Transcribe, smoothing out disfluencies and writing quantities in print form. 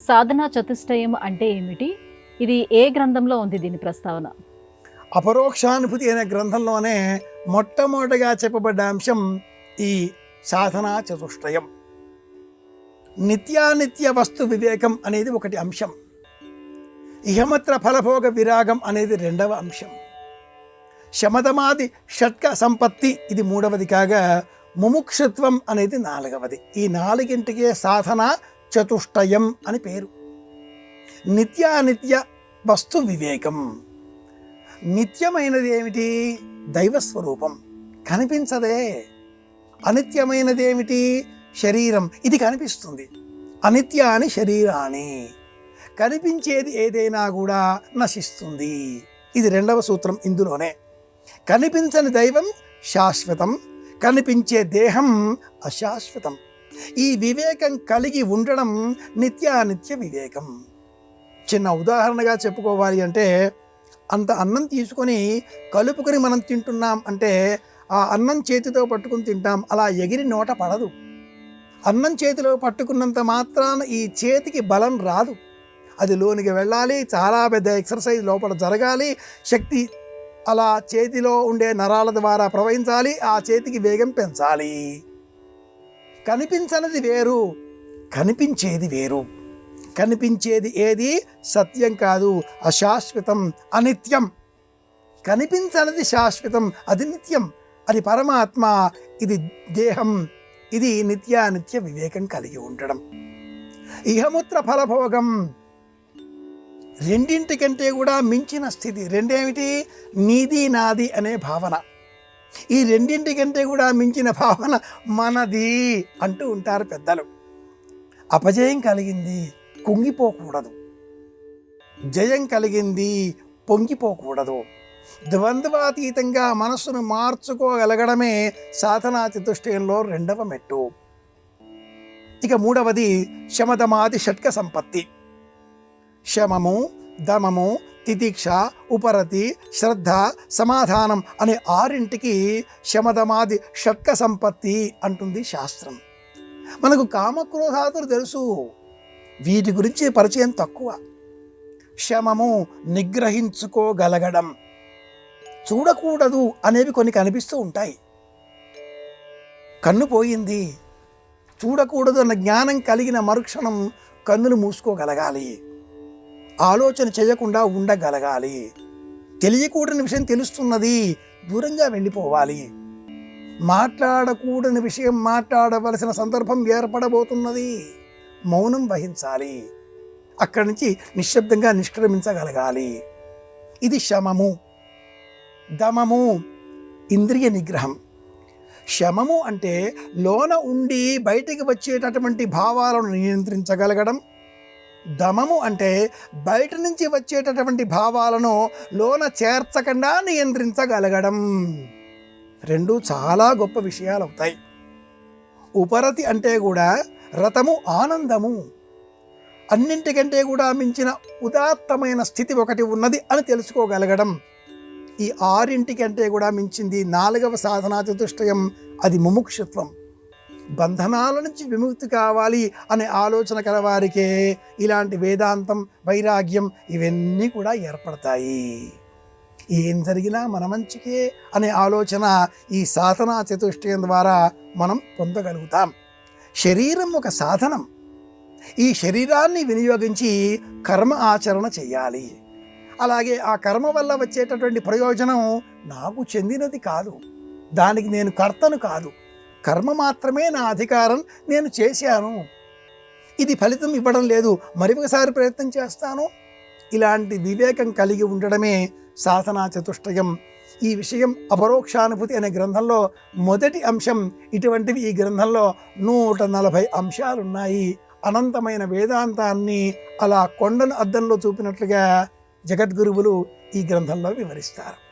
సాధనా చతుష్టయం అంటే ఏమిటి? ఇది ఏ గ్రంథంలో ఉంది దీని ప్రస్తావన? అపరోక్షానుభూతి అనే గ్రంథంలోనే మొట్టమొదటిగా చెప్పబడ్డ అంశం ఈ సాధనా చతుష్టయం. నిత్యానిత్య వస్తు వివేకం అనేది ఒకటి అంశం, ఇహమత్ర ఫలభోగ విరాగం అనేది రెండవ అంశం, శమదమాది షట్క సంపత్తి ఇది మూడవది కాగా, ముముక్షుత్వం అనేది నాలుగవది. ఈ నాలుగింటికే సాధన చతుష్టయం అని పేరు. నిత్యానిత్య వస్తు వివేకం. నిత్యమైనది ఏమిటి? దైవస్వరూపం, కనిపించదే. అనిత్యమైనది ఏమిటి? శరీరం, ఇది కనిపిస్తుంది. అనిత్యాని శరీరాన్ని, కనిపించేది ఏదైనా కూడా నశిస్తుంది. ఇది రెండవ సూత్రం ఇందులోనే. కనిపించని దైవం శాశ్వతం, కనిపించే దేహం అశాశ్వతం. ఈ వివేకం కలిగి ఉండడం నిత్యానిత్య వివేకం. చిన్న ఉదాహరణగా చెప్పుకోవాలి అంటే, అంత అన్నం తీసుకొని కలుపుకొని మనం తింటున్నాం అంటే ఆ అన్నం చేతితో పట్టుకుని తింటాం, అలా ఎగిరి నోట పడదు. అన్నం చేతిలో పట్టుకున్నంత మాత్రాన ఈ చేతికి బలం రాదు. అది లోనికి వెళ్ళాలి, చాలా పెద్ద ఎక్సర్సైజ్ లోపల జరగాలి, శక్తి అలా చేతిలో ఉండే నరాల ద్వారా ప్రవహించాలి, ఆ చేతికి వేగం పెంచాలి. కనిపించనిది వేరు, కనిపించేది వేరు. కనిపించేది ఏది సత్యం కాదు, అశాశ్వతం, అనిత్యం. కనిపించనిది శాశ్వతం, అది నిత్యం, అది పరమాత్మ, ఇది దేహం. ఇది నిత్యానిత్య వివేకం కలిగి ఉండడం. ఇహముత్ర ఫలభోగం, రెండింటికంటే కూడా మించిన స్థితి. రెండేమిటి? నీది నాది అనే భావన. ఈ రెండింటికంటే కూడా మించిన భావన మనది అంటూ ఉంటారు పెద్దలు. అపజయం కలిగింది, కుంగిపోకూడదు. జయం కలిగింది, పొంగిపోకూడదు. ద్వంద్వాతీతంగా మనస్సును మార్చుకోగలగడమే సాధనా చతుష్టయంలో రెండవ మెట్టు. ఇక మూడవది శమదమాది షట్క సంపత్తి. శమము, దమము, తితిక్ష, ఉపరతి, శ్రద్ధ, సమాధానం అనే ఆరింటికి శమదమాది షట్క సంపత్తి అంటుంది శాస్త్రం. మనకు కామక్రోధాదులు తెలుసు, వీటి గురించి పరిచయం తక్కువ. శమము నిగ్రహించుకోగలగడం. చూడకూడదు అనేవి కొన్ని కనిపిస్తూ ఉంటాయి. కన్ను పోయింది, చూడకూడదు అన్న జ్ఞానం కలిగిన మరుక్షణం కన్నులు మూసుకోగలగాలి, ఆలోచన చేయకుండా ఉండగలగాలి. తెలియకూడని విషయం తెలుస్తున్నది, దూరంగా వెళ్ళిపోవాలి. మాట్లాడకూడని విషయం మాట్లాడవలసిన సందర్భం ఏర్పడబోతున్నది, మౌనం వహించాలి. అక్కడి నుంచి నిశ్శబ్దంగా నిష్క్రమించగలగాలి. ఇది శమము. దమము ఇంద్రియ నిగ్రహం. శమము అంటే లోన ఉండి బయటికి వచ్చేటటువంటి భావాలను నియంత్రించగలగడం. దమము అంటే బయట నుంచి వచ్చేటటువంటి భావాలను లోన చేర్చకుండా నియంత్రించగలగడం. రెండు చాలా గొప్ప విషయాలు అవుతాయి. ఉపరతి అంటే కూడా రతము, ఆనందము. అన్నింటికంటే కూడా మించిన ఉదాత్తమైన స్థితి ఒకటి ఉన్నది అని తెలుసుకోగలగడం. ఈ ఆరింటికంటే కూడా మించింది నాలుగవ సాధనా చతుష్టయం, అది ముముక్షుత్వం. బంధనాల నుంచి విముక్తి కావాలి అనే ఆలోచన కలవారికే ఇలాంటి వేదాంతం, వైరాగ్యం ఇవన్నీ కూడా ఏర్పడతాయి. ఏం జరిగినా మన మంచికే అనే ఆలోచన ఈ సాధనా చతుష్టయం ద్వారా మనం పొందగలుగుతాం. శరీరం ఒక సాధనం. ఈ శరీరాన్ని వినియోగించి కర్మ ఆచరణ చేయాలి. అలాగే ఆ కర్మ వల్ల వచ్చేటటువంటి ప్రయోజనం నాకు చెందినది కాదు, దానికి నేను కర్తను కాదు. కర్మ మాత్రమే నా అధికారం, నేను చేశాను, ఇది ఫలితం ఇవ్వడం లేదు, మరి ఒకసారి ప్రయత్నం చేస్తాను. ఇలాంటి వివేకం కలిగి ఉండడమే సాధనా చతుష్టయం. ఈ విషయం అపరోక్షానుభూతి అనే గ్రంథంలో మొదటి అంశం. ఇటువంటివి ఈ గ్రంథంలో 140 అంశాలున్నాయి. అనంతమైన వేదాంతాన్ని అలా కొండను అద్దంలో చూపినట్లుగా జగద్గురువులు ఈ గ్రంథంలో వివరిస్తారు.